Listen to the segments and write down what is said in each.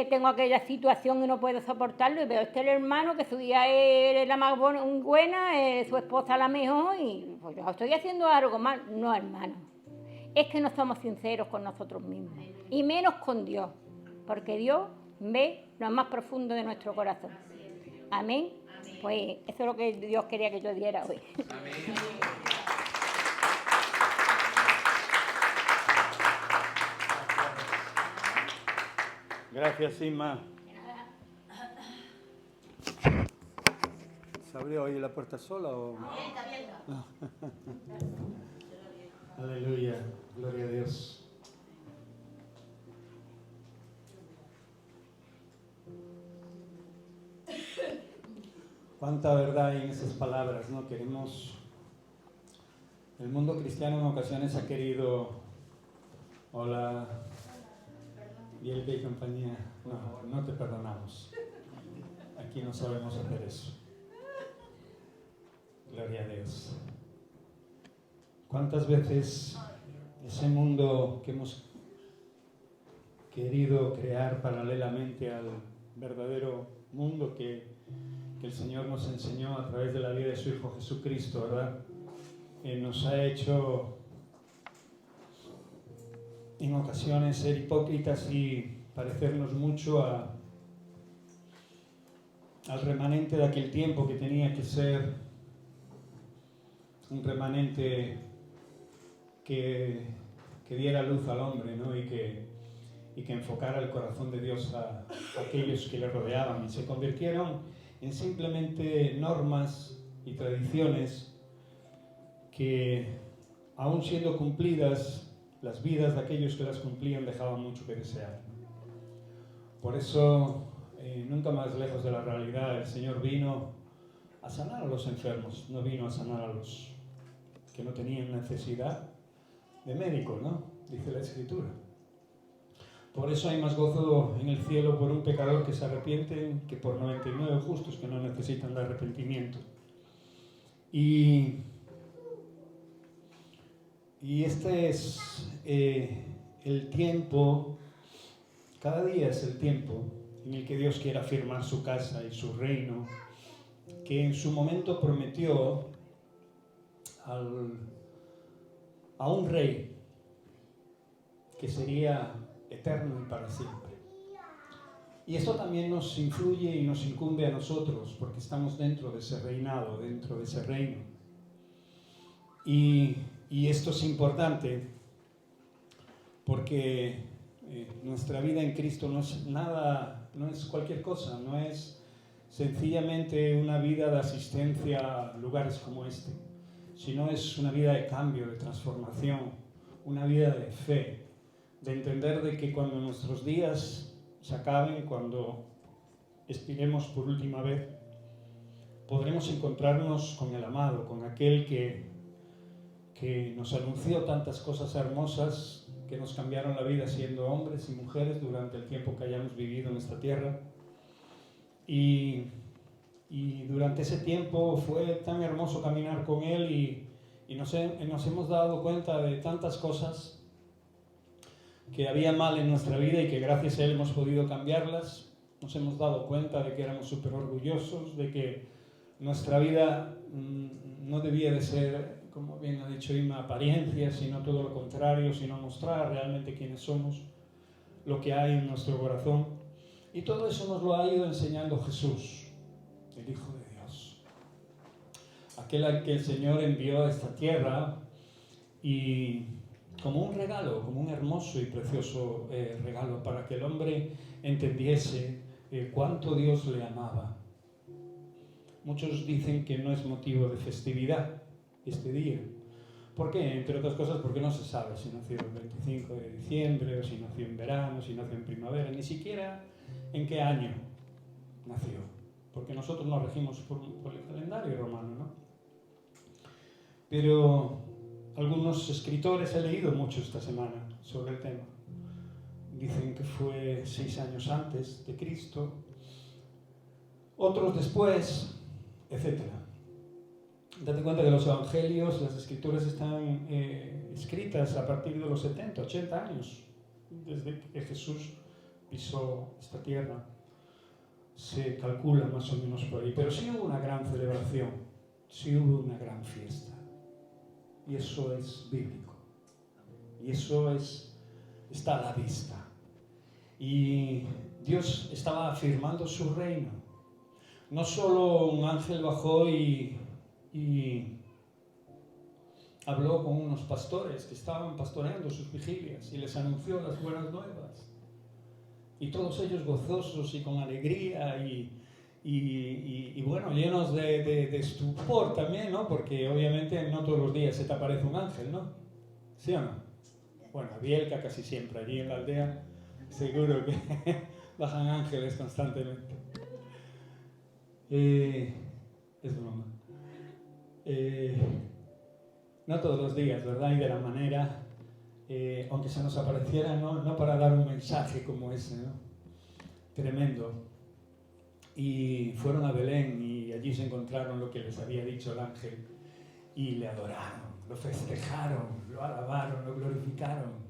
tengo aquella situación y no puedo soportarlo, y veo el hermano que su día es la más buena, su esposa la mejor, y pues yo estoy haciendo algo mal. No, hermano, es que no somos sinceros con nosotros mismos, y menos con Dios, porque Dios ve lo más profundo de nuestro corazón. Amén. Pues eso es lo que Dios quería que yo diera hoy. Amén. Gracias, Inma. ¿Se abrió hoy la puerta sola o...? Abierta. Aleluya, gloria a Dios. Cuánta verdad hay en esas palabras, ¿no? Queremos... El mundo cristiano en ocasiones ha querido... Hola... Bielke y compañía. No te perdonamos. Aquí no sabemos hacer eso. Gloria a Dios. ¿Cuántas veces ese mundo que hemos querido crear paralelamente al verdadero mundo que el Señor nos enseñó a través de la vida de su Hijo Jesucristo, ¿verdad? Nos ha hecho en ocasiones ser hipócritas y parecernos mucho al remanente de aquel tiempo que tenía que ser un remanente que diera luz al hombre, ¿no? y que enfocara el corazón de Dios a aquellos que le rodeaban, y se convirtieron en simplemente normas y tradiciones que, aun siendo cumplidas, las vidas de aquellos que las cumplían dejaban mucho que desear. Por eso, nunca más lejos de la realidad, el Señor vino a sanar a los enfermos, no vino a sanar a los que no tenían necesidad de médico, ¿no? Dice la Escritura. Por eso hay más gozo en el cielo por un pecador que se arrepiente que por 99 justos que no necesitan de arrepentimiento. Y este es el tiempo, cada día es el tiempo en el que Dios quiere afirmar su casa y su reino, que en su momento prometió a un rey que sería eterno y para siempre. Y esto también nos influye y nos incumbe a nosotros, porque estamos dentro de ese reinado, dentro de ese reino. Y esto es importante porque nuestra vida en Cristo no es nada, no es cualquier cosa, no es sencillamente una vida de asistencia a lugares como este, sino es una vida de cambio, de transformación, una vida de fe, de entender de que cuando nuestros días se acaben, cuando expiremos por última vez, podremos encontrarnos con el amado, con aquel que nos anunció tantas cosas hermosas que nos cambiaron la vida siendo hombres y mujeres durante el tiempo que hayamos vivido en esta tierra. Y durante ese tiempo fue tan hermoso caminar con Él y nos hemos dado cuenta de tantas cosas que había mal en nuestra vida y que gracias a Él hemos podido cambiarlas. Nos hemos dado cuenta de que éramos súper orgullosos, de que nuestra vida no debía de ser, como bien ha dicho Inma, apariencia, sino todo lo contrario, sino mostrar realmente quiénes somos, lo que hay en nuestro corazón. Y todo eso nos lo ha ido enseñando Jesús, el Hijo de Dios, aquel al que el Señor envió a esta tierra y como un regalo, como un hermoso y precioso regalo para que el hombre entendiese cuánto Dios le amaba. Muchos dicen que no es motivo de festividad este día. ¿Por qué? Entre otras cosas porque no se sabe si nació el 25 de diciembre o si nació en verano, si nació en primavera, ni siquiera en qué año nació, porque nosotros nos regimos por el calendario romano, ¿no? Pero algunos escritores, he leído mucho esta semana sobre el tema, dicen que fue 6 años antes de Cristo, otros después, etc. Date cuenta que los evangelios, las escrituras están escritas a partir de los 70, 80 años, desde que Jesús pisó esta tierra, se calcula más o menos por ahí. Pero sí hubo una gran celebración, sí hubo una gran fiesta. Y eso es bíblico. Y eso está a la vista. Y Dios estaba afirmando su reino. No solo un ángel bajó y habló con unos pastores que estaban pastoreando sus vigilias y les anunció las buenas nuevas. Y todos ellos gozosos y con alegría y bueno, llenos de estupor también, ¿no? Porque obviamente no todos los días se te aparece un ángel, ¿no? ¿Sí o no? Bueno, a Bielka casi siempre, allí en la aldea, seguro que bajan ángeles constantemente. Es broma. No todos los días, ¿verdad? Y de la manera, aunque se nos apareciera, no para dar un mensaje como ese, ¿no? Tremendo. Y fueron a Belén y allí se encontraron lo que les había dicho el ángel y le adoraron, lo festejaron, lo alabaron, lo glorificaron.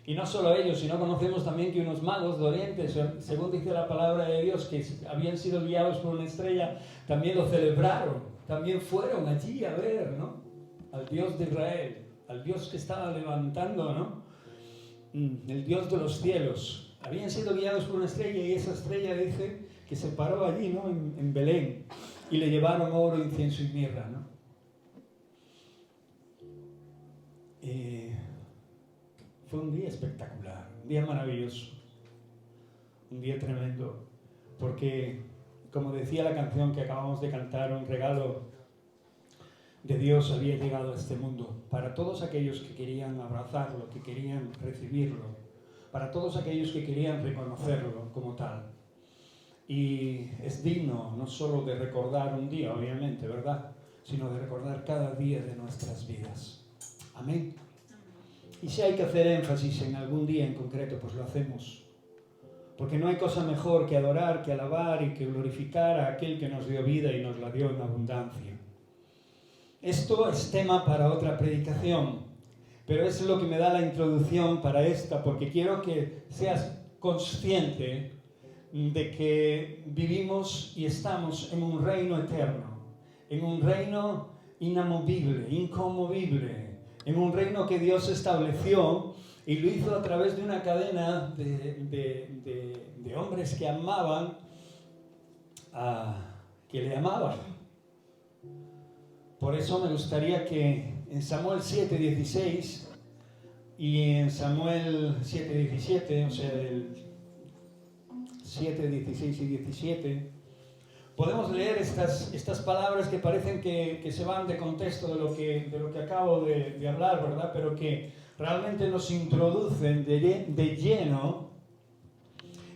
Y no solo ellos, sino conocemos también que unos magos de Oriente, según dice la palabra de Dios, que habían sido guiados por una estrella, también lo celebraron, también fueron allí a ver, ¿no? Al Dios de Israel, al Dios que estaba levantando, ¿no? El Dios de los cielos. Habían sido guiados por una estrella y esa estrella dice que se paró allí, ¿no? En Belén, y le llevaron oro, incienso y mirra, ¿no? Fue un día espectacular, un día maravilloso, un día tremendo, porque, como decía la canción que acabamos de cantar, un regalo de Dios había llegado a este mundo para todos aquellos que querían abrazarlo, que querían recibirlo, para todos aquellos que querían reconocerlo como tal. Y es digno no solo de recordar un día, obviamente, ¿verdad?, sino de recordar cada día de nuestras vidas. Amén. Y si hay que hacer énfasis en algún día en concreto, pues lo hacemos. Porque no hay cosa mejor que adorar, que alabar y que glorificar a aquel que nos dio vida y nos la dio en abundancia. Esto es tema para otra predicación, pero es lo que me da la introducción para esta, porque quiero que seas consciente de que vivimos y estamos en un reino eterno, en un reino inamovible, inconmovible, en un reino que Dios estableció y lo hizo a través de una cadena de hombres que amaban, que le amaban. Por eso me gustaría que en Samuel 7:16 y en Samuel 7:17, o sea, el 7, 16 y 17, podemos leer estas palabras que parecen que se van de contexto de lo que acabo de hablar, ¿verdad? Pero que realmente nos introducen de lleno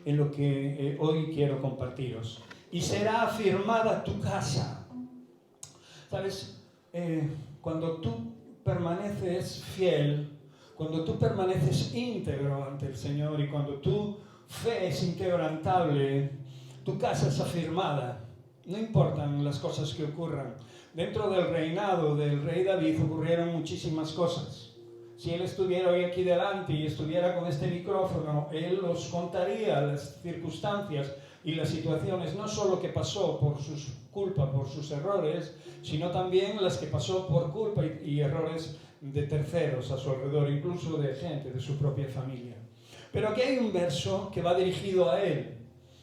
en lo que hoy quiero compartiros. Y será afirmada tu casa. ¿Sabes? Cuando tú permaneces fiel, cuando tú permaneces íntegro ante el Señor y cuando tu fe es inquebrantable, tu casa es afirmada. No importan las cosas que ocurran. Dentro del reinado del rey David ocurrieron muchísimas cosas. Si él estuviera hoy aquí delante y estuviera con este micrófono, él os contaría las circunstancias y las situaciones, no solo que pasó por sus culpa, por sus errores, sino también las que pasó por culpa y errores de terceros a su alrededor, incluso de gente de su propia familia. Pero aquí hay un verso que va dirigido a él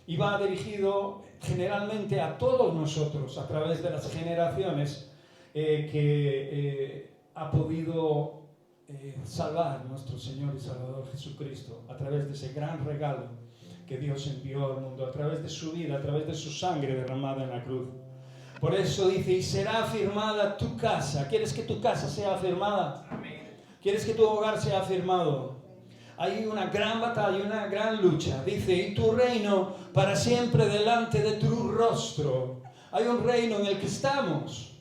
y va dirigido generalmente a todos nosotros a través de las generaciones que ha podido salvar nuestro Señor y Salvador Jesucristo a través de ese gran regalo que Dios envió al mundo, a través de su vida, a través de su sangre derramada en la cruz. Por eso dice, y será afirmada tu casa. ¿Quieres que tu casa sea afirmada? Amén. ¿Quieres que tu hogar sea afirmado? Hay una gran batalla, una gran lucha. Dice, y tu reino para siempre delante de tu rostro. Hay un reino en el que estamos.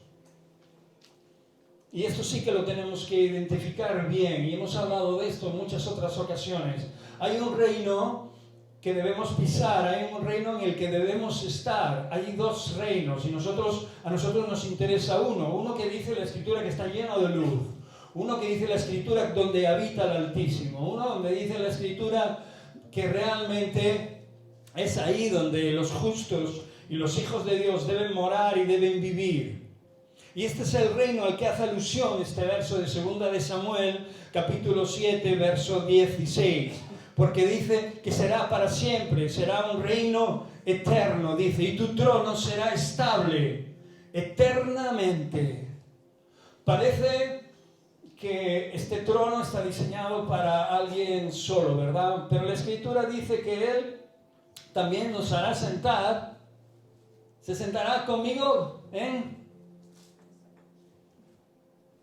Y esto sí que lo tenemos que identificar bien. Y hemos hablado de esto en muchas otras ocasiones. Hay un reino que debemos pisar, hay un reino en el que debemos estar. Hay dos reinos y a nosotros nos interesa uno que dice la Escritura que está lleno de luz, uno que dice la Escritura donde habita el Altísimo, uno donde dice la Escritura que realmente es ahí donde los justos y los hijos de Dios deben morar y deben vivir. Y este es el reino al que hace alusión este verso de 2 de Samuel, capítulo 7, verso 16. Porque dice que será para siempre, será un reino eterno, dice, y tu trono será estable eternamente. Parece que este trono está diseñado para alguien solo, ¿verdad? Pero la Escritura dice que Él también nos hará sentar. ¿Se sentará conmigo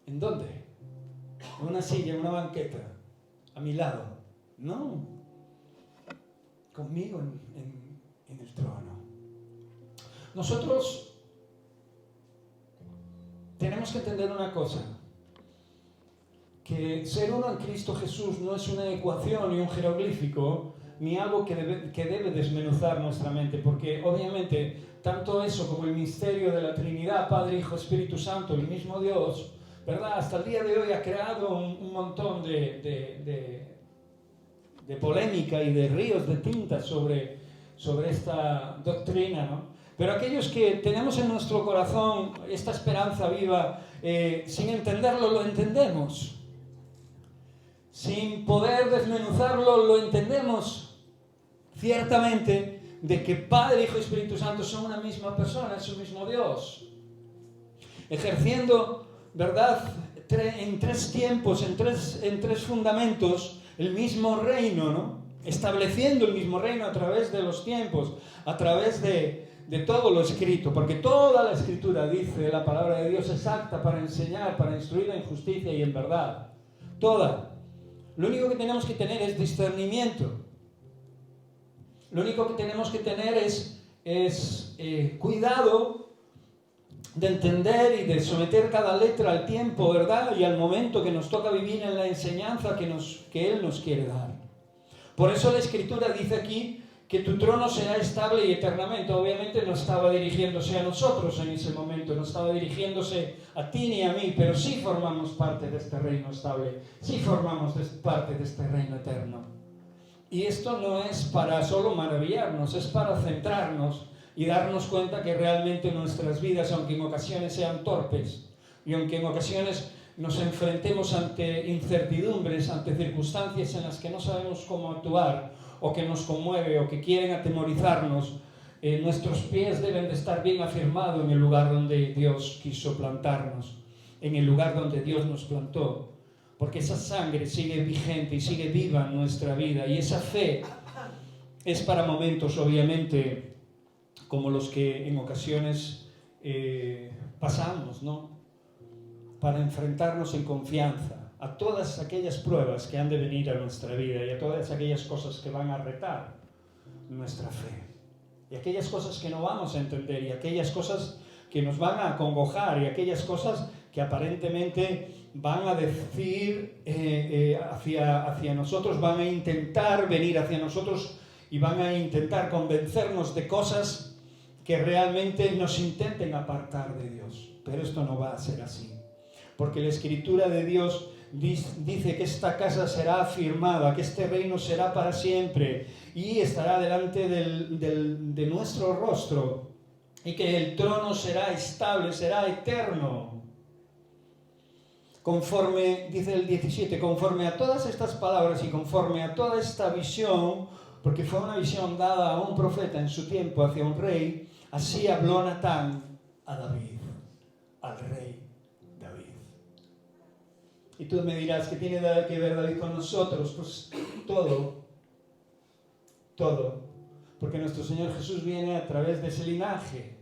¿En dónde? En una silla, en una banqueta, a mi lado. No, conmigo en el trono. Nosotros tenemos que entender una cosa, que ser uno en Cristo Jesús no es una ecuación ni un jeroglífico, ni algo que debe desmenuzar nuestra mente, porque obviamente tanto eso como el misterio de la Trinidad, Padre, Hijo, Espíritu Santo, el mismo Dios, ¿verdad? Hasta el día de hoy ha creado un montón de polémica y de ríos de tinta sobre esta doctrina, ¿no? Pero aquellos que tenemos en nuestro corazón esta esperanza viva, sin entenderlo, lo entendemos. Sin poder desmenuzarlo, lo entendemos ciertamente, de que Padre, Hijo y Espíritu Santo son una misma persona, es un mismo Dios. Ejerciendo, ¿verdad?, en tres tiempos, en tres fundamentos, el mismo reino, ¿no? Estableciendo el mismo reino a través de los tiempos, a través de todo lo escrito, porque toda la Escritura, dice la palabra de Dios, es apta para enseñar, para instruir en justicia y en verdad. Toda. Lo único que tenemos que tener es discernimiento. Lo único que tenemos que tener es cuidado de entender y de someter cada letra al tiempo, ¿verdad? Y al momento que nos toca vivir en la enseñanza que Él nos quiere dar. Por eso la Escritura dice aquí que tu trono será estable y eternamente. Obviamente no estaba dirigiéndose a nosotros en ese momento, no estaba dirigiéndose a ti ni a mí, pero sí formamos parte de este reino estable, sí formamos parte de este reino eterno. Y esto no es para solo maravillarnos, es para centrarnos y darnos cuenta que realmente nuestras vidas, aunque en ocasiones sean torpes y aunque en ocasiones nos enfrentemos ante incertidumbres, ante circunstancias en las que no sabemos cómo actuar o que nos conmueve o que quieren atemorizarnos, nuestros pies deben de estar bien afirmados en el lugar donde Dios quiso plantarnos, en el lugar donde Dios nos plantó. Porque esa sangre sigue vigente y sigue viva en nuestra vida. Y esa fe es para momentos, obviamente, como los que en ocasiones pasamos, ¿no? Para enfrentarnos en confianza a todas aquellas pruebas que han de venir a nuestra vida y a todas aquellas cosas que van a retar nuestra fe. Y aquellas cosas que no vamos a entender y aquellas cosas que nos van a acongojar y aquellas cosas que aparentemente van a decir hacia nosotros, van a intentar venir hacia nosotros y van a intentar convencernos de cosas que realmente nos intenten apartar de Dios. Pero esto no va a ser así. Porque la Escritura de Dios dice que esta casa será afirmada, que este reino será para siempre y estará delante de nuestro rostro y que el trono será estable, será eterno. Conforme, dice el 17, conforme a todas estas palabras y conforme a toda esta visión, porque fue una visión dada a un profeta en su tiempo hacia un rey, así habló Natán a David, al rey David. Y tú me dirás, ¿qué tiene que ver David con nosotros? Pues todo, porque nuestro Señor Jesús viene a través de ese linaje.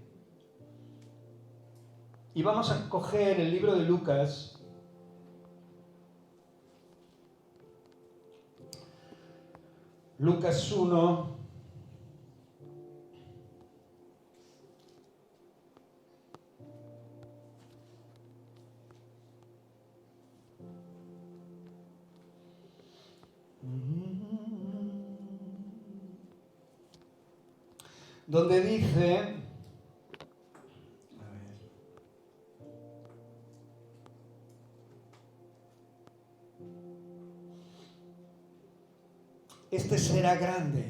Y vamos a coger el libro de Lucas, Lucas 1, donde dice, este será grande.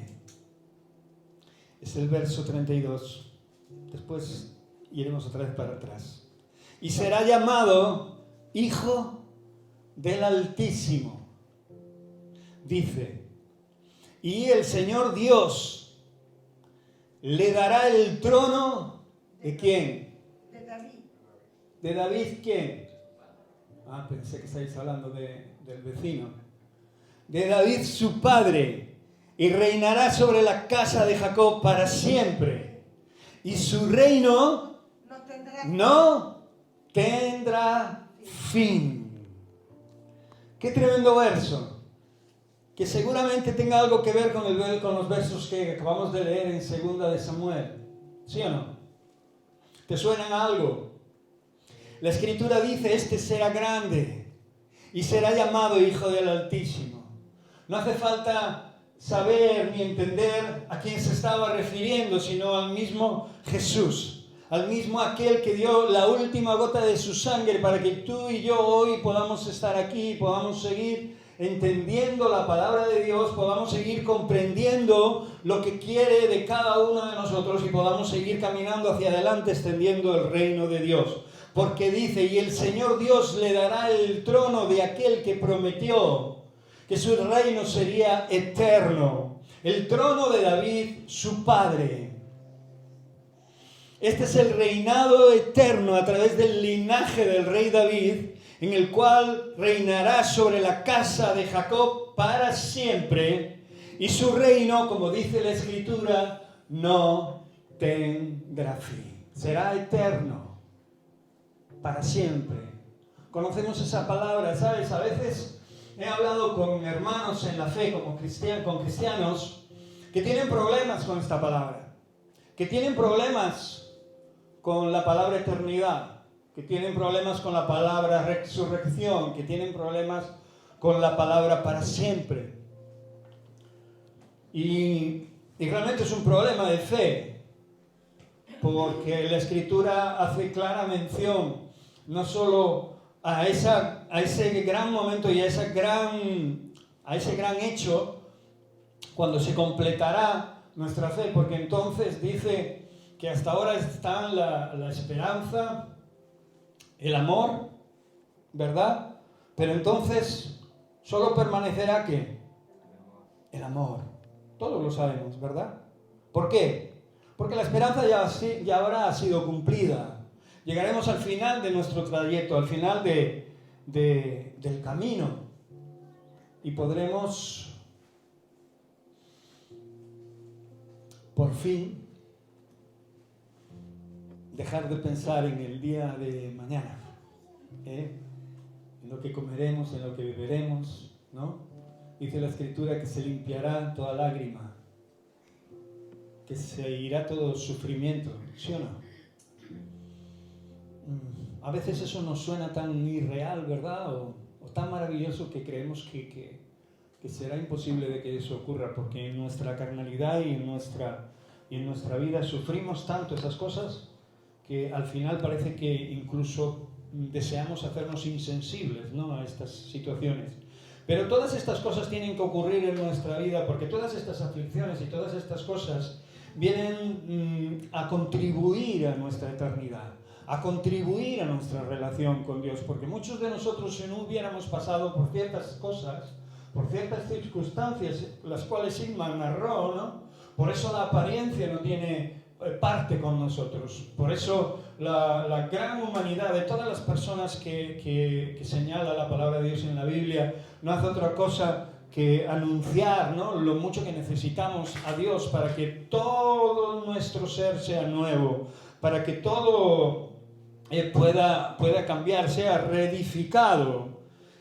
Es el verso 32. Después iremos otra vez para atrás. Y será llamado Hijo del Altísimo. Dice, y el Señor Dios le dará el trono ¿de quién? De David. ¿De David quién? Ah, pensé que estáis hablando del vecino. De David su padre, y reinará sobre la casa de Jacob para siempre. Y su reino no tendrá fin. Qué tremendo verso. Que seguramente tenga algo que ver con los versos que acabamos de leer en 2 de Samuel. ¿Sí o no? ¿Te suenan a algo? La Escritura dice, este será grande y será llamado Hijo del Altísimo. No hace falta saber ni entender a quién se estaba refiriendo, sino al mismo Jesús, al mismo aquel que dio la última gota de su sangre para que tú y yo hoy podamos estar aquí, podamos seguir entendiendo la palabra de Dios, podamos seguir comprendiendo lo que quiere de cada uno de nosotros y podamos seguir caminando hacia adelante extendiendo el reino de Dios. Porque dice, y el Señor Dios le dará el trono de aquel que prometió que su reino sería eterno. El trono de David, su padre. Este es el reinado eterno a través del linaje del rey David, en el cual reinará sobre la casa de Jacob para siempre, y su reino, como dice la Escritura, no tendrá fin. Será eterno, para siempre. Conocemos esa palabra, ¿sabes? A veces he hablado con hermanos en la fe, con cristianos, que tienen problemas con esta palabra, que tienen problemas con la palabra eternidad, que tienen problemas con la palabra resurrección, que tienen problemas con la palabra para siempre. Y realmente es un problema de fe, porque la Escritura hace clara mención no solo a ese gran momento y a ese gran hecho cuando se completará nuestra fe, porque entonces dice que hasta ahora están la esperanza, el amor, ¿verdad? Pero entonces solo permanecerá ¿qué? El amor. Todos lo sabemos, ¿verdad? ¿Por qué? Porque la esperanza ya habrá sido cumplida. Llegaremos al final de nuestro trayecto, al final del camino, y podremos por fin dejar de pensar en el día de mañana, en lo que comeremos, en lo que beberemos, ¿no? Dice la Escritura que se limpiará toda lágrima, que se irá todo sufrimiento, ¿sí o no? A veces eso nos suena tan irreal, ¿verdad? O tan maravilloso que creemos que será imposible de que eso ocurra, porque en nuestra carnalidad y en nuestra vida sufrimos tanto esas cosas que al final parece que incluso deseamos hacernos insensibles, ¿no?, a estas situaciones. Pero todas estas cosas tienen que ocurrir en nuestra vida, porque todas estas aflicciones y todas estas cosas vienen a contribuir a nuestra eternidad, a contribuir a nuestra relación con Dios, porque muchos de nosotros, si no hubiéramos pasado por ciertas cosas, por ciertas circunstancias, las cuales Sigmund narró, ¿no?, por eso la apariencia no tiene parte con nosotros. Por eso la gran humanidad de todas las personas que señala la palabra de Dios en la Biblia no hace otra cosa que anunciar, ¿no?, lo mucho que necesitamos a Dios para que todo nuestro ser sea nuevo, para que todo pueda cambiar, sea reedificado,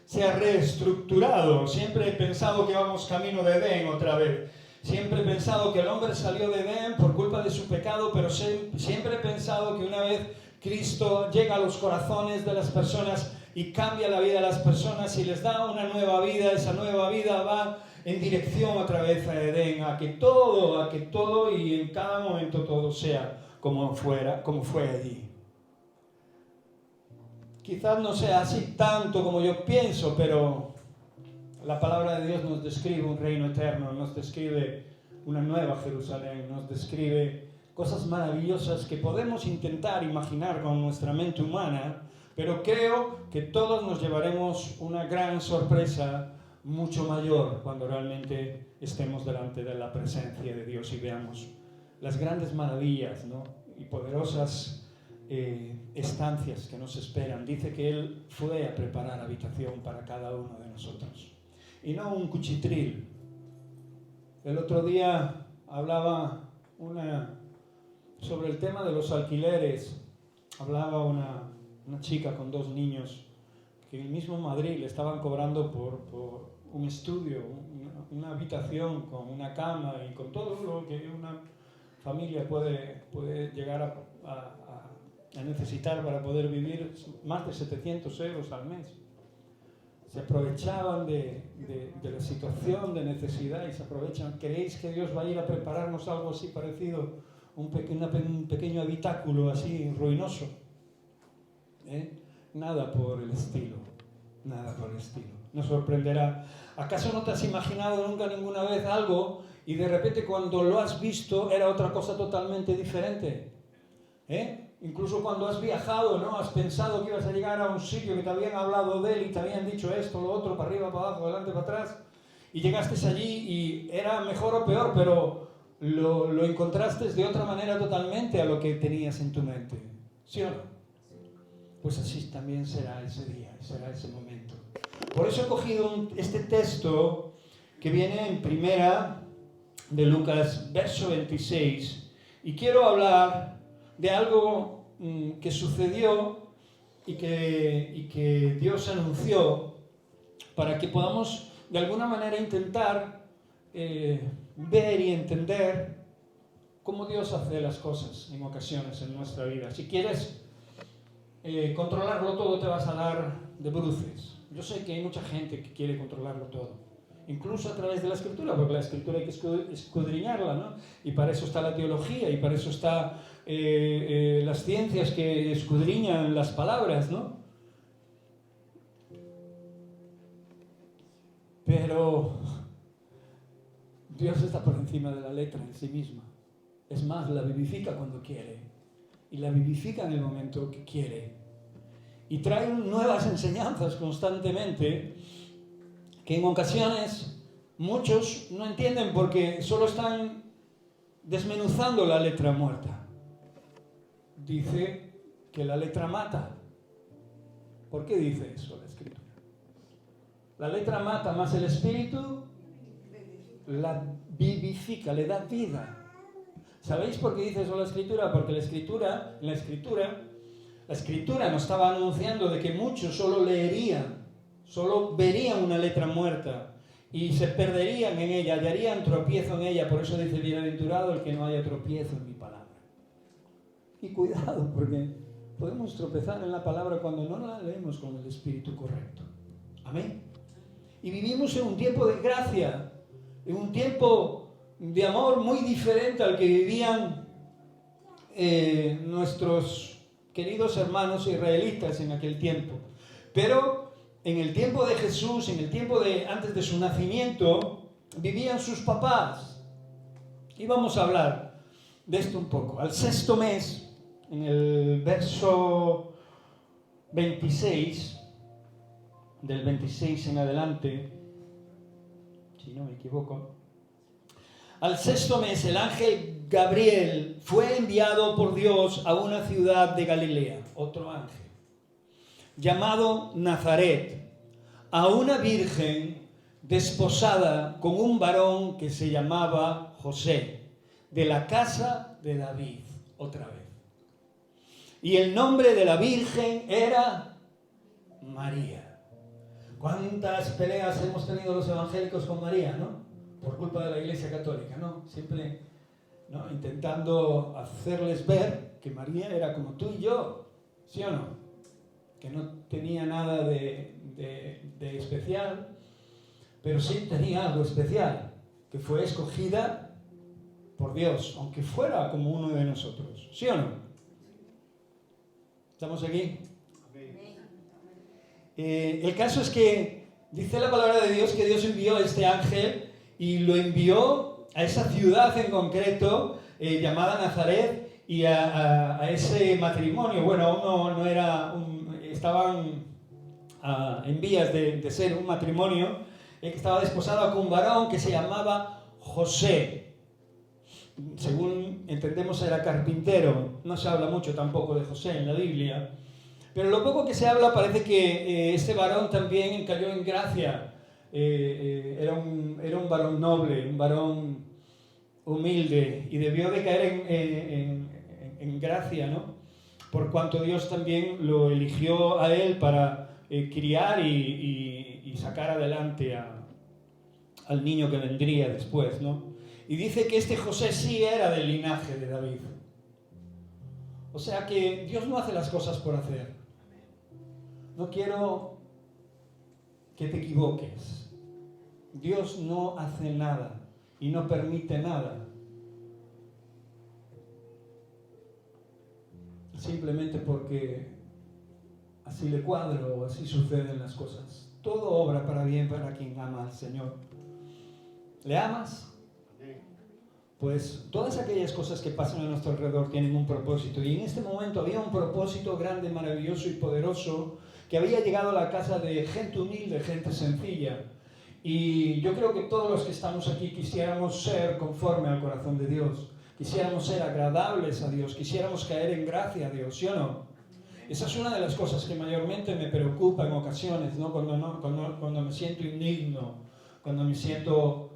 sea reestructurado. Siempre he pensado que vamos camino de Edén otra vez. Siempre he pensado que el hombre salió de Edén por culpa de su pecado, pero siempre he pensado que una vez Cristo llega a los corazones de las personas y cambia la vida de las personas y les da una nueva vida, esa nueva vida va en dirección otra vez a Edén, a que todo y en cada momento todo sea como fue allí. Quizás no sea así tanto como yo pienso, pero La palabra de Dios nos describe un reino eterno, nos describe una nueva Jerusalén, nos describe cosas maravillosas que podemos intentar imaginar con nuestra mente humana, pero creo que todos nos llevaremos una gran sorpresa mucho mayor cuando realmente estemos delante de la presencia de Dios y veamos las grandes maravillas, ¿no? Y poderosas estancias que nos esperan. Dice que Él fue a preparar habitación para cada uno de nosotros y no un cuchitril. El otro día hablaba sobre el tema de los alquileres. Hablaba una chica con 2 niños que en el mismo Madrid le estaban cobrando por un estudio, una habitación con una cama y con todo lo que una familia puede llegar a necesitar para poder vivir, más de 700 euros al mes. Se aprovechaban de la situación de necesidad y se aprovechan. ¿Creéis que Dios va a ir a prepararnos algo así parecido? Un pequeño habitáculo así ruinoso. Nada por el estilo. Nada por el estilo. Nos sorprenderá. ¿Acaso no te has imaginado nunca ninguna vez algo y de repente cuando lo has visto era otra cosa totalmente diferente? Incluso cuando has viajado, ¿no? Has pensado que ibas a llegar a un sitio que te habían hablado de él y te habían dicho esto, lo otro, para arriba, para abajo, adelante, para atrás, y llegaste allí y era mejor o peor, pero lo encontraste de otra manera totalmente a lo que tenías en tu mente. ¿Sí o no? Pues así también será ese día, será ese momento. Por eso he cogido este texto que viene en Primera de Lucas, verso 26, y quiero hablar de algo que sucedió y que Dios anunció para que podamos de alguna manera intentar ver y entender cómo Dios hace las cosas en ocasiones en nuestra vida. Si quieres controlarlo todo, te vas a dar de bruces. Yo sé que hay mucha gente que quiere controlarlo todo, incluso a través de la Escritura, porque la Escritura hay que escudriñarla, ¿no? Y para eso está la teología, y para eso está las ciencias que escudriñan las palabras, ¿no? Pero Dios está por encima de la letra en sí misma. Es más, la vivifica cuando quiere, y la vivifica en el momento que quiere. Y trae nuevas enseñanzas constantemente, que en ocasiones muchos no entienden porque solo están desmenuzando la letra muerta. Dice que la letra mata. ¿Por qué dice eso la Escritura? La letra mata, más el Espíritu la vivifica, le da vida. ¿Sabéis por qué dice eso la Escritura? Porque la Escritura nos estaba anunciando de que muchos solo leerían, solo verían una letra muerta y se perderían en ella, hallarían tropiezo en ella. Por eso dice: bienaventurado el que no haya tropiezo en mi palabra. Y cuidado, porque podemos tropezar en la palabra cuando no la leemos con el espíritu correcto. Amén. Y vivimos en un tiempo de gracia, en un tiempo de amor muy diferente al que vivían nuestros queridos hermanos israelitas en aquel tiempo. Pero en el tiempo de Jesús, en el tiempo de antes de su nacimiento, vivían sus papás. Y vamos a hablar de esto un poco. Al 6º mes, en el verso 26, del 26 en adelante, si no me equivoco, al 6º mes el ángel Gabriel fue enviado por Dios a una ciudad de Galilea, otro ángel, llamado Nazaret, a una virgen desposada con un varón que se llamaba José, de la casa de David, otra vez. Y el nombre de la virgen era María. ¿Cuántas peleas hemos tenido los evangélicos con María, no? Por culpa de la Iglesia Católica, ¿no? Siempre, ¿no?, intentando hacerles ver que María era como tú y yo, ¿sí o no? Que no tenía nada de especial, pero sí tenía algo especial, que fue escogida por Dios, aunque fuera como uno de nosotros, ¿sí o no? ¿Estamos aquí? El caso es que Dice la palabra de Dios que Dios envió a este ángel y lo envió a esa ciudad en concreto llamada Nazaret y a ese matrimonio. Bueno, aún no era estaban en vías de ser un matrimonio, que estaba desposado con un varón que se llamaba José. Según entendemos era carpintero. No se habla mucho tampoco de José en la Biblia. Pero lo poco que se habla parece que este varón también cayó en gracia. Era un varón noble, un varón humilde y debió de caer en gracia, ¿no? Por cuanto Dios también lo eligió a él para criar y sacar adelante al niño que vendría después, ¿no? Y dice que este José sí era del linaje de David. O sea que Dios no hace las cosas por hacer. No quiero que te equivoques. Dios no hace nada y no permite nada simplemente porque así le cuadra o así suceden las cosas. Todo obra para bien para quien ama al Señor. ¿Le amas? Pues todas aquellas cosas que pasan a nuestro alrededor tienen un propósito. Y en este momento había un propósito grande, maravilloso y poderoso que había llegado a la casa de gente humilde, gente sencilla. Y yo creo que todos los que estamos aquí quisiéramos ser conforme al corazón de Dios. Quisiéramos ser agradables a Dios. Quisiéramos caer en gracia a Dios, ¿sí o no? Esa es una de las cosas que mayormente me preocupa en ocasiones, ¿no? Cuando me siento indigno, cuando me siento...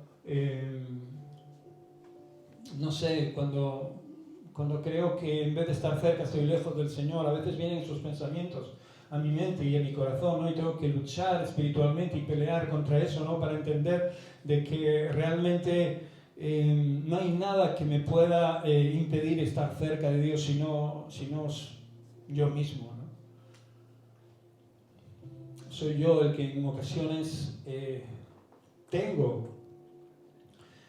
no sé, cuando creo que en vez de estar cerca estoy lejos del Señor, a veces vienen esos pensamientos a mi mente y a mi corazón, ¿no? Y tengo que luchar espiritualmente y pelear contra eso, ¿no? Para entender de que realmente no hay nada que me pueda impedir estar cerca de Dios sino yo mismo, ¿no? Soy yo el que en ocasiones tengo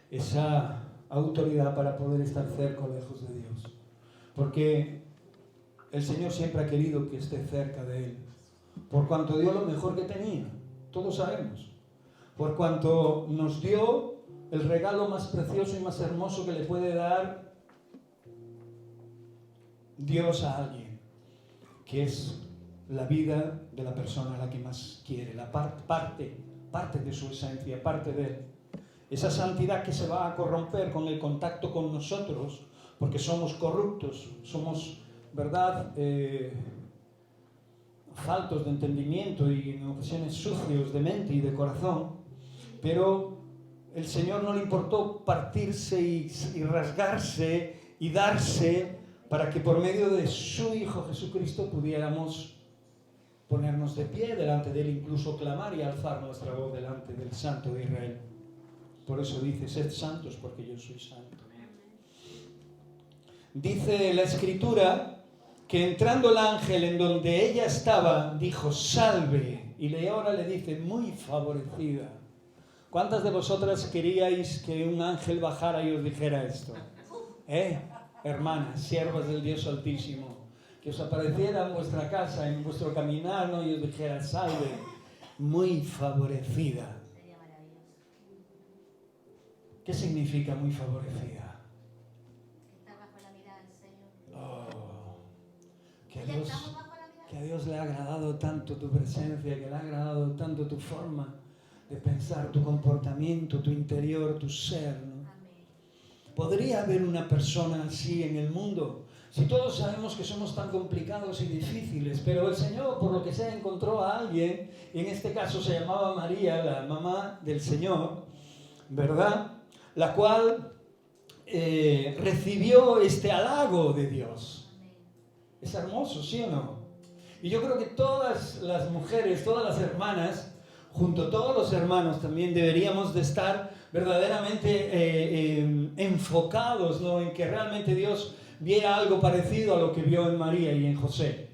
esa autoridad para poder estar cerca o lejos de Dios, porque el Señor siempre ha querido que esté cerca de Él, por cuanto dio lo mejor que tenía, todos sabemos, por cuanto nos dio el regalo más precioso y más hermoso que le puede dar Dios a alguien, que es la vida de la persona a la que más quiere, la parte de su esencia, parte de Él. Esa santidad que se va a corromper con el contacto con nosotros, porque somos corruptos, somos, ¿verdad?, faltos de entendimiento y en ocasiones sucios de mente y de corazón, pero el Señor no le importó partirse y rasgarse y darse para que por medio de su Hijo Jesucristo pudiéramos ponernos de pie delante de Él, incluso clamar y alzar nuestra voz delante del Santo de Israel. Por eso dice, sed santos porque yo soy santo. Dice la Escritura que entrando el ángel en donde ella estaba, dijo, salve. Y ahora le dice, muy favorecida. ¿Cuántas de vosotras queríais que un ángel bajara y os dijera esto? Hermanas, siervas del Dios Altísimo, que os apareciera en vuestra casa, en vuestro caminar, ¿no? Y os dijera, salve, muy favorecida. ¿Qué significa muy favorecida? Estar bajo la mirada del Señor. Oh, que a Dios le ha agradado tanto tu presencia, que le ha agradado tanto tu forma de pensar, tu comportamiento, tu interior, tu ser, ¿no? Amén. ¿Podría haber una persona así en el mundo? Si todos sabemos que somos tan complicados y difíciles, pero el Señor, por lo que sea, encontró a alguien, y en este caso se llamaba María, la mamá del Señor, ¿verdad?, la cual recibió este halago de Dios. Es hermoso, ¿sí o no? Y yo creo que todas las mujeres, todas las hermanas, junto a todos los hermanos también deberíamos de estar verdaderamente enfocados, ¿no?, en que realmente Dios viera algo parecido a lo que vio en María y en José,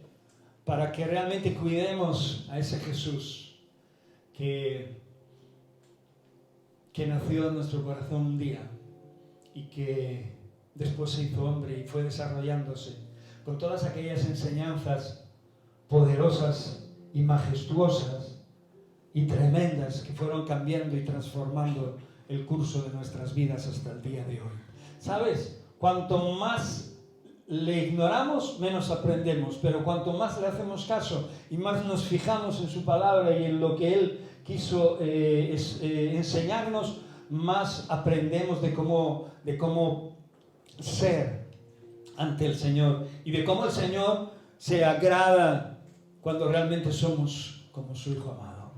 para que realmente cuidemos a ese Jesús que nació en nuestro corazón un día y que después se hizo hombre y fue desarrollándose con todas aquellas enseñanzas poderosas y majestuosas y tremendas que fueron cambiando y transformando el curso de nuestras vidas hasta el día de hoy. ¿Sabes? Cuanto más le ignoramos, menos aprendemos, pero cuanto más le hacemos caso y más nos fijamos en su palabra y en lo que Él quiso enseñarnos, más aprendemos de cómo ser ante el Señor y de cómo el Señor se agrada cuando realmente somos como su Hijo amado.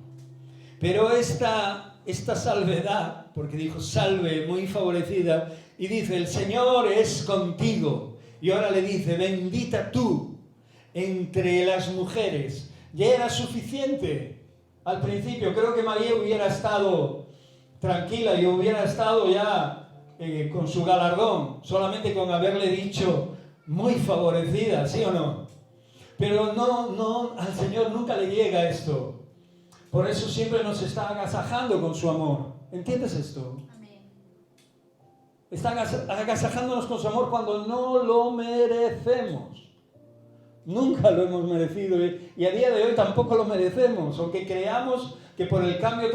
Pero esta salvedad, porque dijo salve, muy favorecida, y dice, el Señor es contigo. Y ahora le dice, bendita tú entre las mujeres. Ya era suficiente. Al principio creo que María hubiera estado tranquila y hubiera estado ya con su galardón, solamente con haberle dicho muy favorecida, ¿sí o no? Pero no, al Señor nunca le llega esto. Por eso siempre nos está agasajando con su amor. ¿Entiendes esto? Amén. Está agasajándonos con su amor cuando no lo merecemos. Nunca lo hemos merecido y a día de hoy tampoco lo merecemos, aunque creamos que por el cambio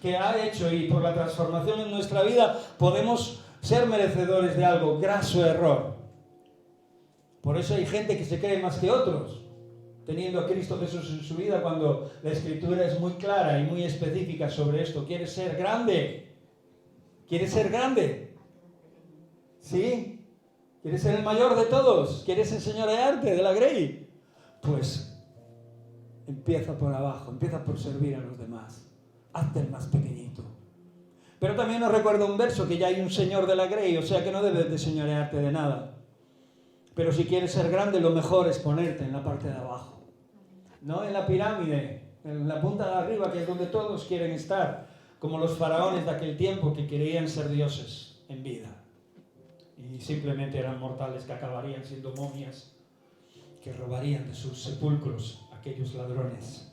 que ha hecho y por la transformación en nuestra vida podemos ser merecedores de algo. Graso error. Por eso hay gente que se cree más que otros, teniendo a Cristo Jesús en su vida, cuando la Escritura es muy clara y muy específica sobre esto. ¿Quieres ser grande? ¿Quieres ser grande? ¿Sí? ¿Quieres ser el mayor de todos? ¿Quieres enseñorearte de la Grey? Pues empieza por abajo, empieza por servir a los demás. Hazte el más pequeñito. Pero también nos recuerda un verso que ya hay un señor de la Grey, o sea que no debes de señorearte de nada. Pero si quieres ser grande, lo mejor es ponerte en la parte de abajo. No en la pirámide, en la punta de arriba, que es donde todos quieren estar, como los faraones de aquel tiempo que querían ser dioses en vida. Y simplemente eran mortales que acabarían siendo momias, que robarían de sus sepulcros aquellos ladrones.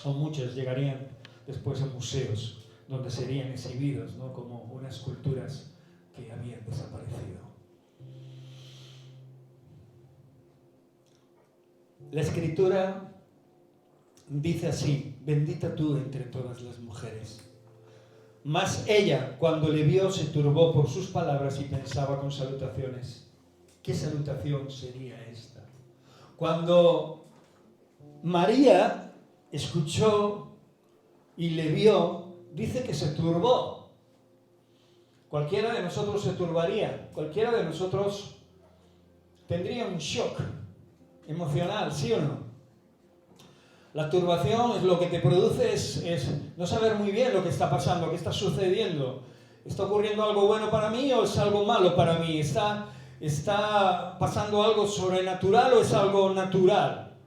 O muchos llegarían después a museos donde serían exhibidos, ¿no? Como unas esculturas que habían desaparecido. La Escritura dice así, bendita tú entre todas las mujeres. Mas ella, cuando le vio, se turbó por sus palabras y pensaba con salutaciones. ¿Qué salutación sería esta? Cuando María escuchó y le vio, dice que se turbó. Cualquiera de nosotros se turbaría, cualquiera de nosotros tendría un shock emocional, ¿sí o no? La turbación es lo que te produce es no saber muy bien lo que está pasando, qué está sucediendo. ¿Está ocurriendo algo bueno para mí o es algo malo para mí? ¿Está pasando algo sobrenatural o es algo natural?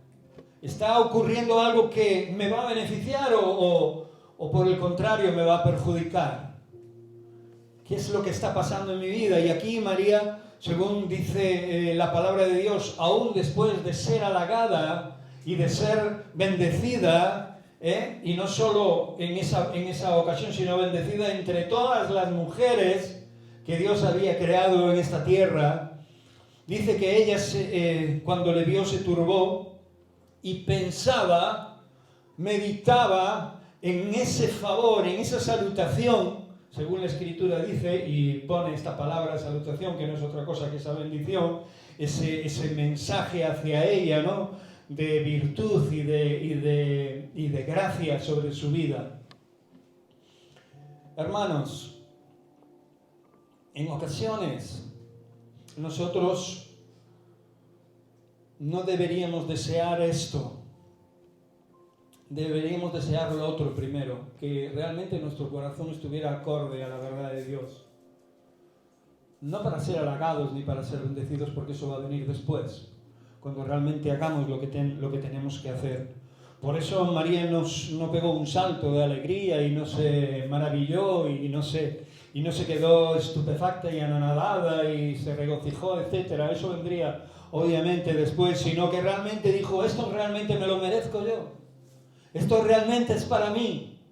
¿Está ocurriendo algo que me va a beneficiar o por el contrario me va a perjudicar? ¿Qué es lo que está pasando en mi vida? Y aquí María, según dice la palabra de Dios, aún después de ser halagada y de ser bendecida, y no solo en esa ocasión, sino bendecida entre todas las mujeres que Dios había creado en esta tierra, dice que ella cuando le vio se turbó y pensaba, meditaba en ese favor, en esa salutación, según la Escritura dice, y pone esta palabra salutación, que no es otra cosa que esa bendición, ese mensaje hacia ella, ¿no?, de virtud y de gracia sobre su vida. Hermanos, en ocasiones nosotros no deberíamos desear esto. Deberíamos desear lo otro primero, que realmente nuestro corazón estuviera acorde a la verdad de Dios. No para ser halagados ni para ser bendecidos, porque eso va a venir después, cuando realmente hagamos lo que tenemos que hacer. Por eso María no pegó un salto de alegría y no se maravilló y no se quedó estupefacta y anonadada y se regocijó, etc. Eso vendría obviamente después, sino que realmente dijo, esto realmente me lo merezco yo. Esto realmente es para mí.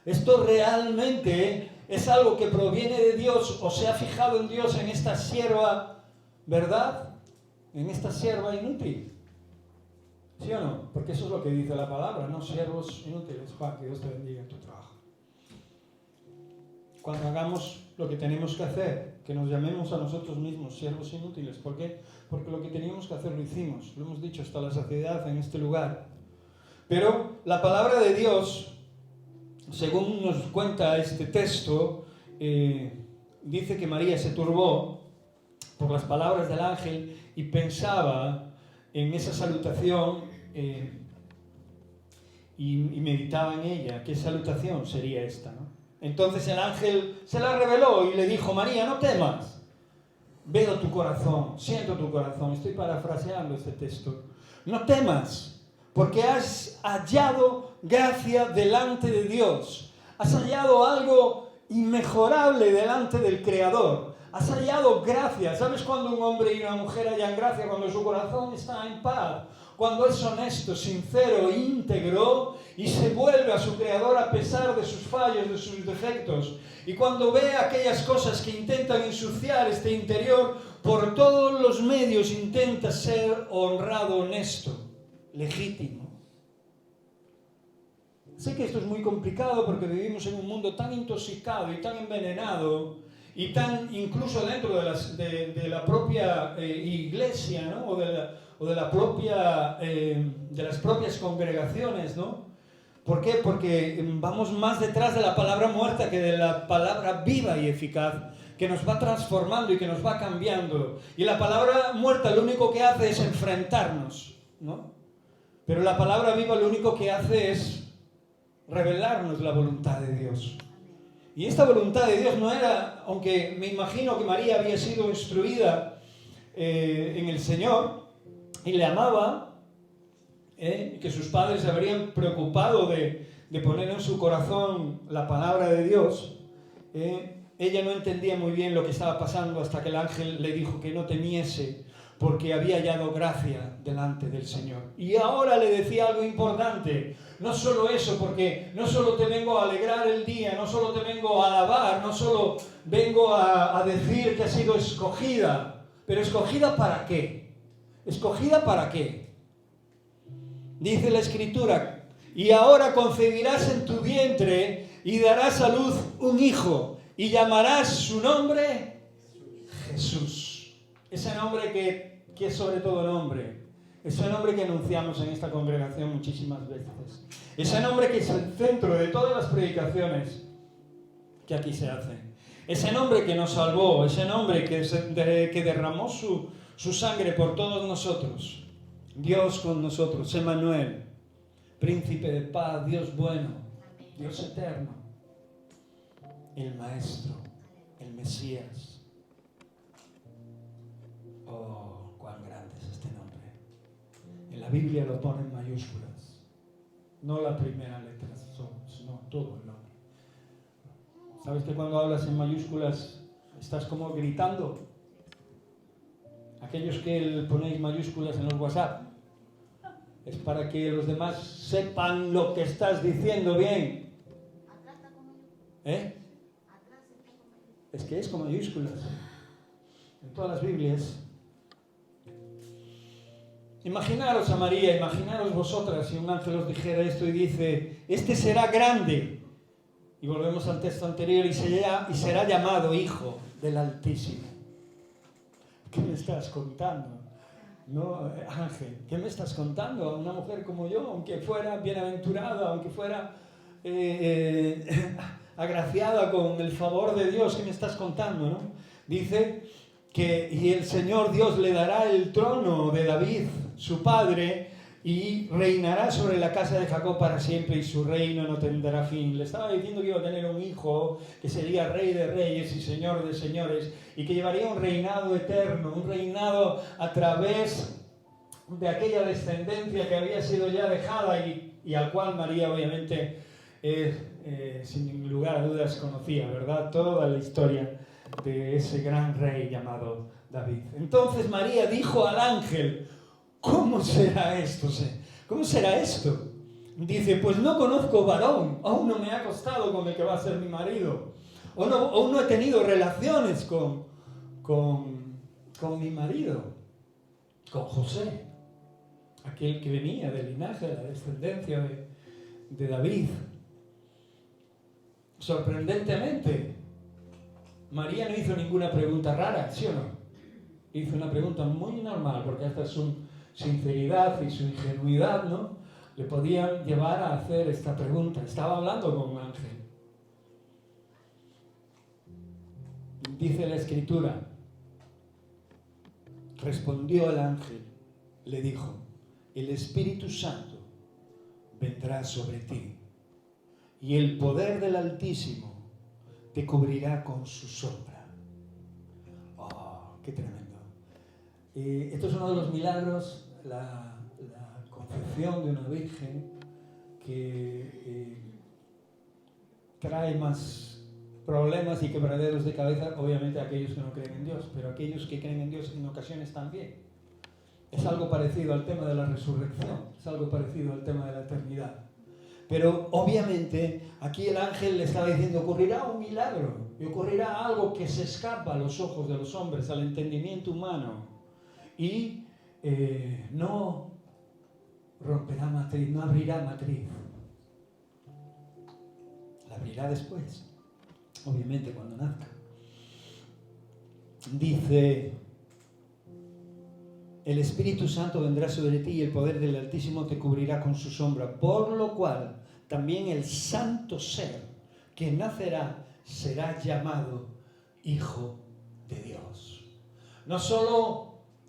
Esto realmente es algo que proviene de Dios o se ha fijado en Dios en esta sierva, ¿verdad? En esta sierva inútil. ¿Sí o no? Porque eso es lo que dice la palabra, no siervos inútiles. Juan, que Dios te bendiga en tu trabajo. Cuando hagamos lo que tenemos que hacer, que nos llamemos a nosotros mismos siervos inútiles. ¿Por qué? Porque lo que teníamos que hacer lo hicimos. Lo hemos dicho hasta la saciedad en este lugar. Pero la palabra de Dios, según nos cuenta este texto, dice que María se turbó por las palabras del ángel y pensaba en esa salutación y meditaba en ella. ¿Qué salutación sería esta, no? Entonces el ángel se la reveló y le dijo: María, no temas. Veo tu corazón, siento tu corazón. Estoy parafraseando este texto. No temas, porque has hallado gracia delante de Dios. Has hallado algo inmejorable delante del Creador. Has hallado gracia. ¿Sabes cuando un hombre y una mujer hallan gracia? Cuando su corazón está en paz, cuando es honesto, sincero, íntegro y se vuelve a su Creador a pesar de sus fallos, de sus defectos. Y cuando ve aquellas cosas que intentan ensuciar este interior, por todos los medios intenta ser honrado, honesto, legítimo. Sé que esto es muy complicado porque vivimos en un mundo tan intoxicado y tan envenenado y tan incluso dentro de la propia iglesia, ¿no? o de las propias congregaciones, ¿no? ¿Por qué? Porque vamos más detrás de la palabra muerta que de la palabra viva y eficaz, que nos va transformando y que nos va cambiando. Y la palabra muerta lo único que hace es enfrentarnos, ¿no? Pero la palabra viva lo único que hace es revelarnos la voluntad de Dios. Y esta voluntad de Dios no era, aunque me imagino que María había sido instruida en el Señor y le amaba, que sus padres se habrían preocupado de poner en su corazón la palabra de Dios, ella no entendía muy bien lo que estaba pasando hasta que el ángel le dijo que no temiese porque había hallado gracia delante del Señor. Y ahora le decía algo importante: no solo eso, porque no solo te vengo a alegrar el día, no solo te vengo a alabar, no solo vengo a decir que has sido escogida, pero ¿escogida para qué? ¿Escogida para qué? Dice la Escritura: y ahora concebirás en tu vientre y darás a luz un hijo y llamarás su nombre Jesús. Ese nombre que es sobre todo nombre. Ese nombre que anunciamos en esta congregación muchísimas veces. Ese nombre que es el centro de todas las predicaciones que aquí se hacen. Ese nombre que nos salvó, ese nombre que derramó su sangre por todos nosotros. Dios con nosotros, Emmanuel, Príncipe de paz, Dios bueno, Dios eterno, el Maestro, el Mesías. Oh, cuán grande es este nombre. En la Biblia lo pone en mayúsculas, no la primera letra, sino todo el nombre. ¿Sabes que cuando hablas en mayúsculas estás como gritando? Aquellos que ponéis mayúsculas en los WhatsApp, es para que los demás sepan lo que estás diciendo bien. Es que es con mayúsculas. En todas las Biblias. Imaginaros a María, imaginaros vosotras si un ángel os dijera esto y dice: este será grande. Y volvemos al texto anterior: y será llamado Hijo del Altísimo. ¿Qué me estás contando? No, ángel, ¿qué me estás contando? A una mujer como yo, aunque fuera bienaventurada, aunque fuera agraciada con el favor de Dios, ¿qué me estás contando, no? Dice que y el Señor Dios le dará el trono de David, su padre, y reinará sobre la casa de Jacob para siempre, y su reino no tendrá fin. Le estaba diciendo que iba a tener un hijo que sería rey de reyes y señor de señores, y que llevaría un reinado eterno, un reinado a través de aquella descendencia que había sido ya dejada y al cual María obviamente sin lugar a dudas conocía, ¿verdad? Toda la historia de ese gran rey llamado David. Entonces María dijo al ángel: ¿cómo será esto? ¿Cómo será esto? Dice: pues no conozco varón, aún no me ha acostado con el que va a ser mi marido, aún no he tenido relaciones con mi marido, con José. aquel que venía del linaje, de la descendencia de David. Sorprendentemente, María no hizo ninguna pregunta rara, ¿sí o no? Hizo una pregunta muy normal, porque hasta su sinceridad y su ingenuidad, ¿no?, le podían llevar a hacer esta pregunta. Estaba hablando con un ángel. Dice la Escritura, respondió el ángel, le dijo, el Espíritu Santo vendrá sobre ti y el poder del Altísimo te cubrirá con su sombra. ¡Oh, qué tremendo! Esto es uno de los milagros, la concepción de una virgen que trae más problemas y quebraderos de cabeza, obviamente, a aquellos que no creen en Dios, pero aquellos que creen en Dios en ocasiones también. Es algo parecido al tema de la resurrección, es algo parecido al tema de la eternidad. Pero obviamente aquí el ángel le estaba diciendo, ocurrirá un milagro, y ocurrirá algo que se escapa a los ojos de los hombres, al entendimiento humano, y no romperá matriz, no abrirá matriz. La abrirá después, obviamente cuando nazca. Dice, el Espíritu Santo vendrá sobre ti y el poder del Altísimo te cubrirá con su sombra, por lo cual también el santo ser que nacerá será llamado Hijo de Dios. No solo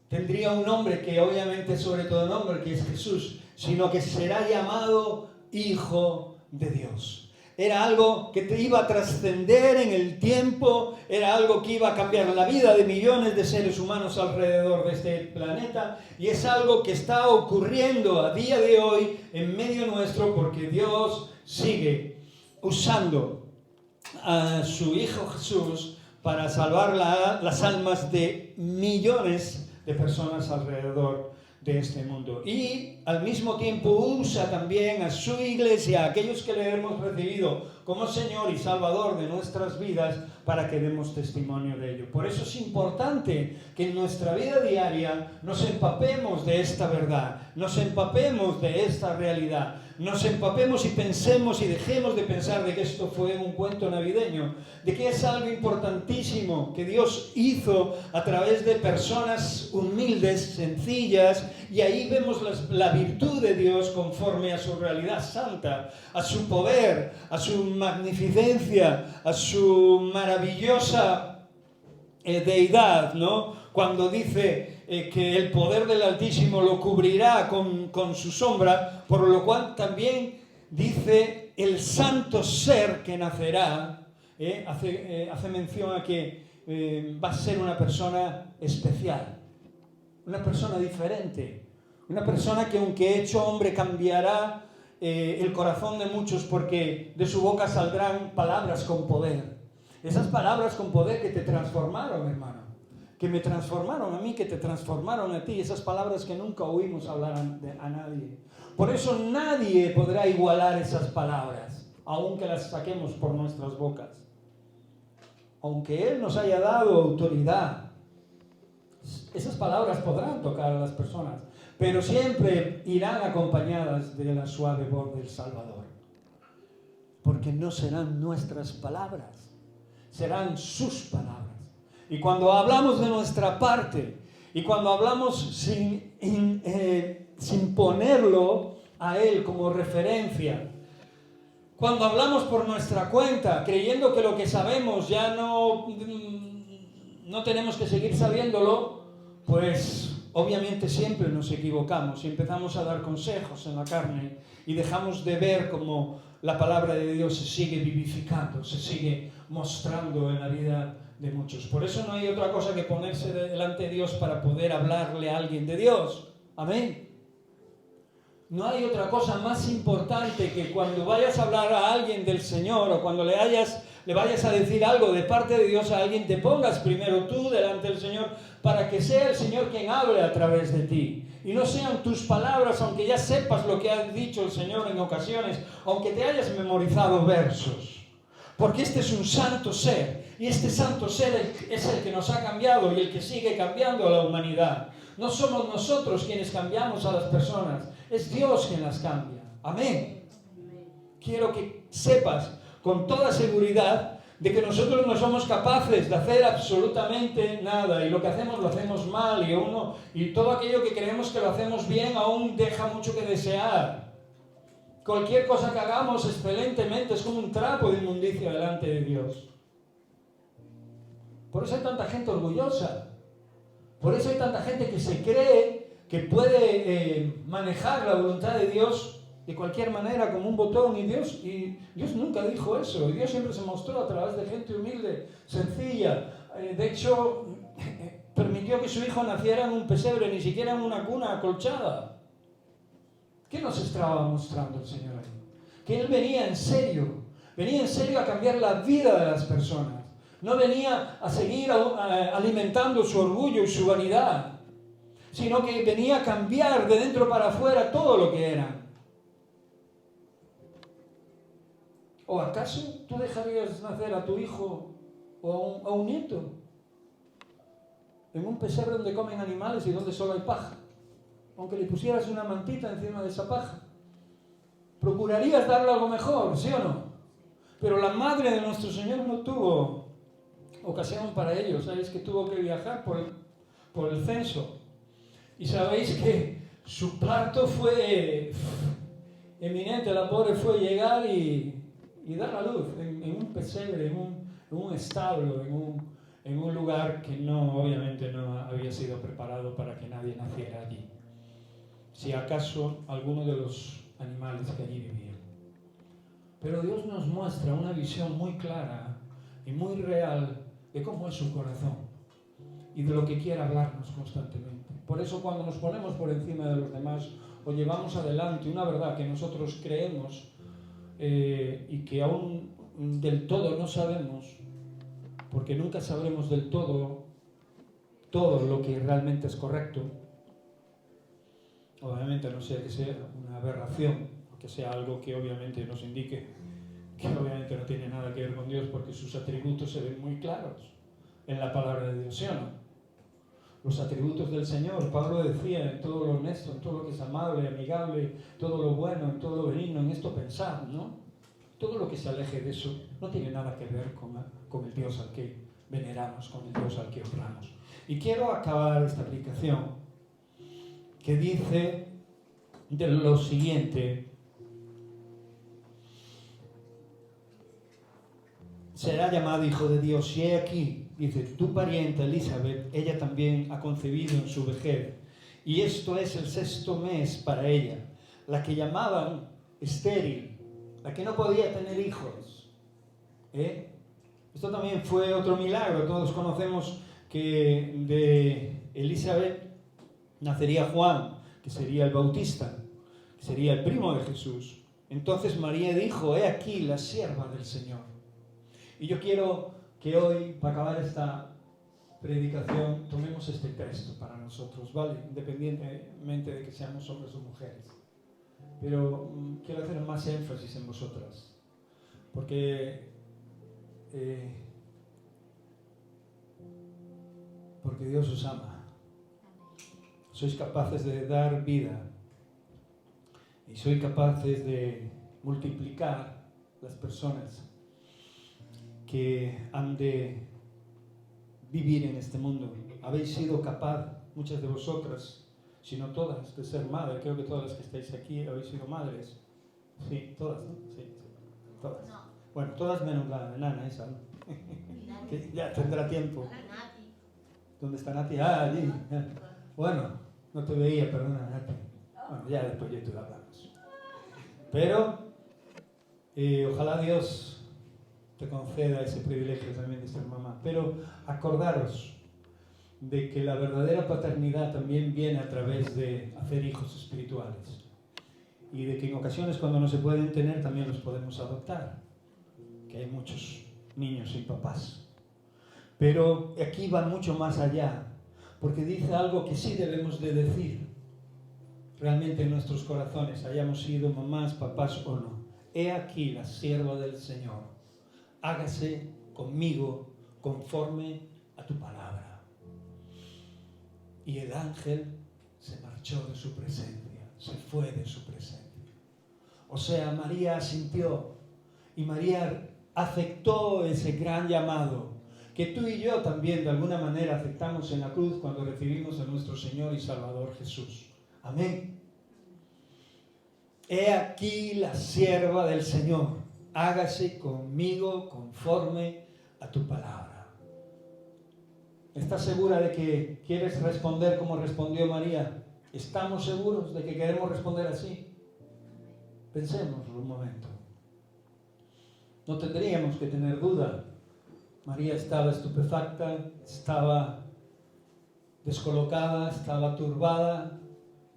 tendría un nombre que obviamente es sobre todo nombre, que es Jesús, sino que será llamado Hijo de Dios. Era algo que te iba a trascender en el tiempo, era algo que iba a cambiar la vida de millones de seres humanos alrededor de este planeta, y es algo que está ocurriendo a día de hoy en medio nuestro, porque Dios sigue usando a su Hijo Jesús para salvar las almas de millones de personas alrededor de este mundo. Y al mismo tiempo usa también a su iglesia, a aquellos que le hemos recibido como Señor y Salvador de nuestras vidas, para que demos testimonio de ello. Por eso es importante que en nuestra vida diaria nos empapemos de esta verdad, nos empapemos de esta realidad, nos empapemos y pensemos y dejemos de pensar de que esto fue un cuento navideño, de que es algo importantísimo que Dios hizo a través de personas humildes, sencillas, y ahí vemos la virtud de Dios conforme a su realidad santa, a su poder, a su magnificencia, a su maravillosa deidad, ¿no? Cuando dice que el poder del Altísimo lo cubrirá con su sombra, por lo cual también dice el santo ser que nacerá, hace mención a que va a ser una persona especial, una persona diferente, una persona que aunque hecho hombre cambiará el corazón de muchos, porque de su boca saldrán palabras con poder. Esas palabras con poder que te transformaron, hermano, que me transformaron a mí, que te transformaron a ti, esas palabras que nunca oímos hablar a nadie. Por eso nadie podrá igualar esas palabras, aunque las saquemos por nuestras bocas. Aunque Él nos haya dado autoridad, esas palabras podrán tocar a las personas, pero siempre irán acompañadas de la suave voz del Salvador. Porque no serán nuestras palabras, serán sus palabras. Y cuando hablamos de nuestra parte, y cuando hablamos sin ponerlo a Él como referencia, cuando hablamos por nuestra cuenta, creyendo que lo que sabemos ya no tenemos que seguir sabiéndolo, pues obviamente siempre nos equivocamos y empezamos a dar consejos en la carne y dejamos de ver cómo la palabra de Dios se sigue vivificando, se sigue mostrando en la vida de muchos. Por eso no hay otra cosa que ponerse delante de Dios para poder hablarle a alguien de Dios. Amén. No hay otra cosa más importante que cuando vayas a hablar a alguien del Señor, o cuando le vayas a decir algo de parte de Dios a alguien, te pongas primero tú delante del Señor, para que sea el Señor quien hable a través de ti. Y no sean tus palabras, aunque ya sepas lo que ha dicho el Señor en ocasiones, aunque te hayas memorizado versos. Porque este es un santo ser, y este santo ser es el que nos ha cambiado y el que sigue cambiando a la humanidad. No somos nosotros quienes cambiamos a las personas, es Dios quien las cambia. Amén. Quiero que sepas con toda seguridad de que nosotros no somos capaces de hacer absolutamente nada, y lo que hacemos lo hacemos mal, y todo aquello que creemos que lo hacemos bien aún deja mucho que desear. Cualquier cosa que hagamos excelentemente es como un trapo de inmundicia delante de Dios. Por eso hay tanta gente orgullosa. Por eso hay tanta gente que se cree que puede manejar la voluntad de Dios de cualquier manera, como un botón, y Dios nunca dijo eso. Dios siempre se mostró a través de gente humilde, sencilla. De hecho, permitió que su hijo naciera en un pesebre, ni siquiera en una cuna acolchada. ¿Qué nos estaba mostrando el Señor ahí? Que Él venía en serio a cambiar la vida de las personas. No venía a seguir alimentando su orgullo y su vanidad, sino que venía a cambiar de dentro para afuera todo lo que eran. ¿O acaso tú dejarías nacer a tu hijo o a un nieto en un pesebre donde comen animales y donde solo hay paja? Aunque le pusieras una mantita encima de esa paja, procurarías darle algo mejor, ¿sí o no? Pero la madre de nuestro Señor no tuvo ocasión para ello. Sabéis que tuvo que viajar por el censo, y sabéis que su parto fue eminente. La pobre fue llegar y dar a luz en un pesebre, en un establo, en un lugar que obviamente no había sido preparado para que nadie naciera allí, si acaso alguno de los animales que allí vivían. Pero Dios nos muestra una visión muy clara y muy real de cómo es su corazón y de lo que quiere hablarnos constantemente. Por eso, cuando nos ponemos por encima de los demás o llevamos adelante una verdad que nosotros creemos y que aún del todo no sabemos, porque nunca sabremos del todo lo que realmente es correcto, obviamente, a no ser que sea una aberración, o que sea algo que obviamente nos indique que obviamente no tiene nada que ver con Dios, porque sus atributos se ven muy claros en la palabra de Dios, ¿sí o no? Los atributos del Señor, Pablo decía, en todo lo honesto, en todo lo que es amable, amigable, todo lo bueno, en todo lo benigno, en esto pensad, ¿no? Todo lo que se aleje de eso no tiene nada que ver con el Dios al que veneramos, con el Dios al que honramos. Y quiero acabar esta aplicación que dice de lo siguiente: será llamado Hijo de Dios. Y he aquí, dice, tu parienta Elizabeth, ella también ha concebido en su vejez, y esto es el 6º mes para ella, la que llamaban estéril, la que no podía tener hijos. Esto también fue otro milagro. Todos conocemos que de Elizabeth nacería Juan, que sería el Bautista, que sería el primo de Jesús. Entonces María dijo: he aquí la sierva del Señor. Y yo quiero que hoy, para acabar esta predicación, tomemos este texto para nosotros, ¿vale? Independientemente de que seamos hombres o mujeres. Pero quiero hacer más énfasis en vosotras, porque Dios os ama. Sois capaces de dar vida y sois capaces de multiplicar las personas que han de vivir en este mundo. Habéis sido capaz, muchas de vosotras, si no todas, de ser madres. Creo que todas las que estáis aquí habéis sido madres. Sí, todas, ¿no? Sí, todas. No. Bueno, todas menos la enana esa, ¿no? Que ya tendrá tiempo. ¿Dónde está Nati? Ah, allí. Bueno, no te veía, perdona, Nati. Bueno, ya después ya tú hablamos. Pero ojalá Dios te conceda ese privilegio también de ser mamá. Pero acordaros de que la verdadera paternidad también viene a través de hacer hijos espirituales. Y de que en ocasiones, cuando no se pueden tener, también los podemos adoptar. Que hay muchos niños sin papás. Pero aquí va mucho más allá, porque dice algo que sí debemos de decir realmente en nuestros corazones, hayamos sido mamás, papás o no. He aquí la sierva del Señor, hágase conmigo conforme a tu palabra. y el ángel se marchó de su presencia, se fue de su presencia. O sea, María asintió y María aceptó ese gran llamado que tú y yo también de alguna manera aceptamos en la cruz cuando recibimos a nuestro Señor y Salvador Jesús. Amén. He aquí la sierva del Señor, hágase conmigo conforme a tu palabra. ¿Estás segura de que quieres responder como respondió María? ¿Estamos seguros de que queremos responder así? Pensémoslo un momento. No tendríamos que tener duda. María estaba estupefacta, estaba descolocada, estaba turbada,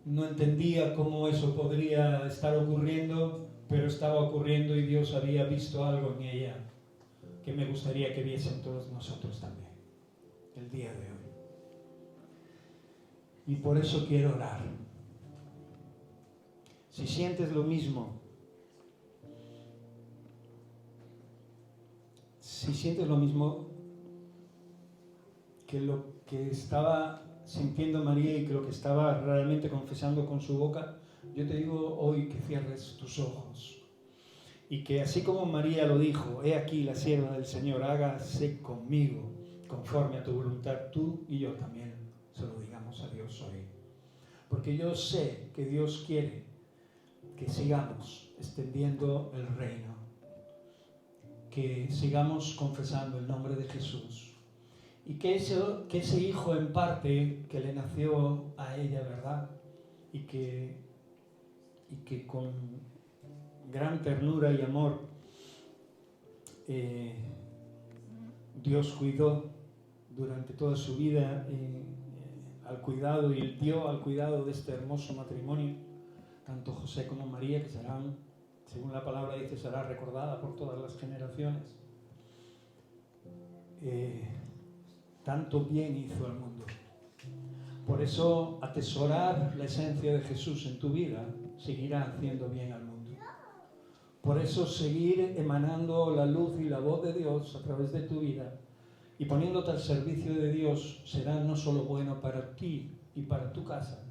no entendía cómo eso podría estar ocurriendo, pero estaba ocurriendo y Dios había visto algo en ella que me gustaría que viesen todos nosotros también, el día de hoy. Y por eso quiero orar. Si sientes lo mismo, que lo que estaba sintiendo María y que lo que estaba realmente confesando con su boca, yo te digo hoy que cierres tus ojos y que así como María lo dijo, he aquí la sierva del Señor, hágase conmigo conforme a tu voluntad, tú y yo también se lo digamos a Dios hoy. Porque yo sé que Dios quiere que sigamos extendiendo el reino, que sigamos confesando el nombre de Jesús y que ese hijo en parte que le nació a ella, ¿verdad? Y que con gran ternura y amor Dios cuidó durante toda su vida al cuidado y dio al cuidado de este hermoso matrimonio, tanto José como María, que serán, según la palabra dice, será recordada por todas las generaciones. Tanto bien hizo al mundo. Por eso atesorar la esencia de Jesús en tu vida seguirá haciendo bien al mundo. Por eso seguir emanando la luz y la voz de Dios a través de tu vida y poniéndote al servicio de Dios será no solo bueno para ti y para tu casa,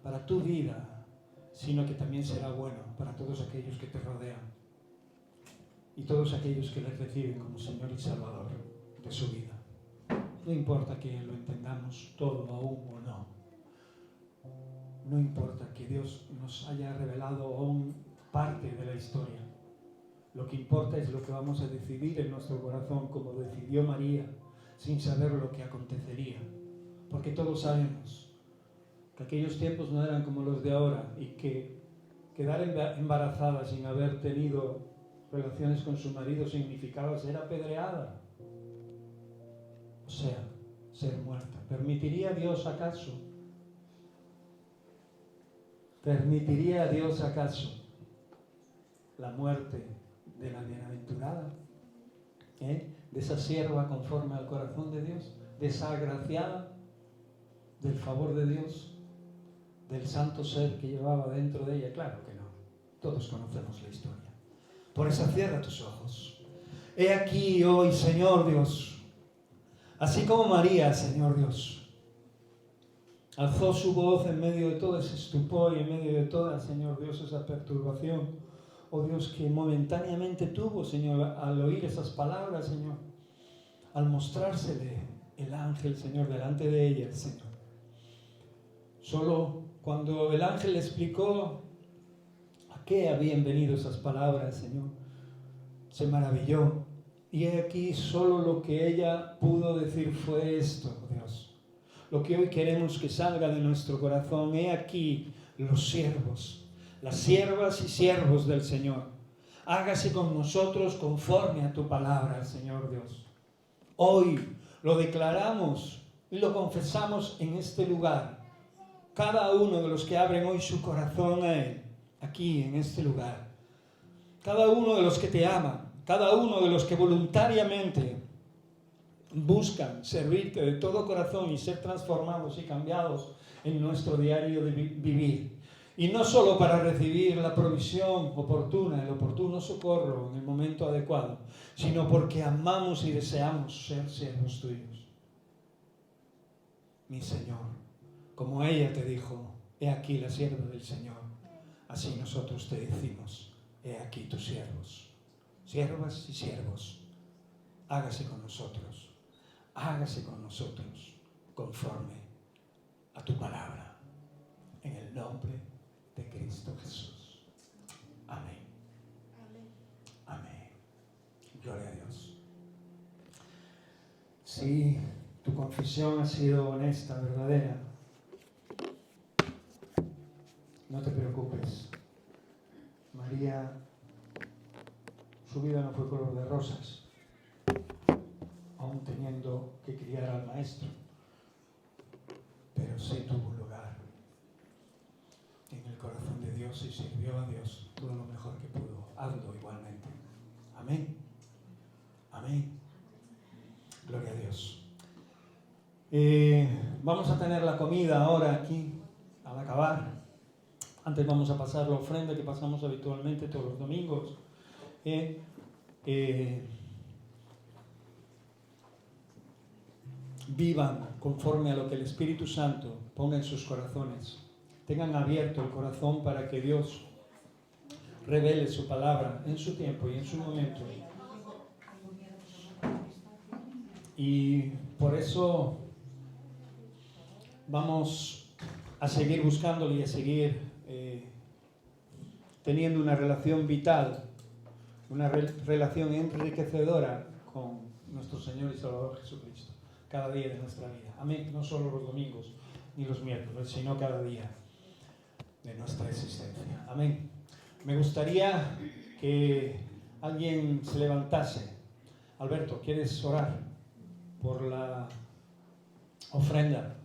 para tu vida, sino que también será bueno para todos aquellos que te rodean y todos aquellos que le reciben como Señor y Salvador de su vida. No importa que lo entendamos todo aún o no. No importa que Dios nos haya revelado aún parte de la historia. Lo que importa es lo que vamos a decidir en nuestro corazón, como decidió María, sin saber lo que acontecería. Porque todos sabemos que aquellos tiempos no eran como los de ahora y que quedar embarazada sin haber tenido relaciones con su marido significaba ser apedreada. O sea, ser muerta. ¿Permitiría Dios acaso? ¿Permitiría Dios acaso la muerte de la bienaventurada? De esa sierva conforme al corazón de Dios, de esa agraciada del favor de Dios, del santo ser que llevaba dentro de ella. Claro que no. Todos conocemos la historia. Por eso cierra tus ojos. He aquí hoy, Señor Dios, así como María, Señor Dios, alzó su voz en medio de todo ese estupor y en medio de toda, Señor Dios, esa perturbación, oh Dios, que momentáneamente tuvo, Señor, al oír esas palabras, Señor, al mostrársele el ángel, Señor, delante de ella, Señor. Solo cuando el ángel le explicó a qué habían venido esas palabras, Señor, se maravilló. Y he aquí solo lo que ella pudo decir fue esto, Dios. Lo que hoy queremos que salga de nuestro corazón. He aquí los siervos, las siervas y siervos del Señor. Hágase con nosotros conforme a tu palabra, Señor Dios. Hoy lo declaramos y lo confesamos en este lugar. Cada uno de los que abren hoy su corazón a Él, aquí en este lugar. Cada uno de los que te aman. Cada uno de los que voluntariamente buscan servirte de todo corazón y ser transformados y cambiados en nuestro diario de vivir. Y no solo para recibir la provisión oportuna, el oportuno socorro en el momento adecuado, sino porque amamos y deseamos ser siervos tuyos. Mi Señor, Como ella te dijo, he aquí la sierva del Señor, así nosotros te decimos, he aquí tus siervos. Siervas y siervos, hágase con nosotros conforme a tu palabra, en el nombre de Cristo Jesús. Amén. Amén. Gloria a Dios. Si tu confesión ha sido honesta, verdadera, no te preocupes. María, su vida no fue color de rosas, aún teniendo que criar al maestro, pero sí tuvo un lugar en el corazón de Dios y sirvió a Dios todo lo mejor que pudo. Hazlo igualmente. Amén. Amén. Gloria a Dios. Vamos a tener la comida ahora aquí, al acabar. Antes vamos a pasar la ofrenda que pasamos habitualmente todos los domingos. Vivan conforme a lo que el Espíritu Santo ponga en sus corazones. Tengan abierto el corazón para que Dios revele su palabra en su tiempo y en su momento. Y por eso vamos a seguir buscándolo y a seguir teniendo una relación vital, una relación enriquecedora con nuestro Señor y Salvador Jesucristo, cada día de nuestra vida. Amén. No solo los domingos ni los miércoles, sino cada día de nuestra existencia. Amén. Me gustaría que alguien se levantase. Alberto, ¿quieres orar por la ofrenda?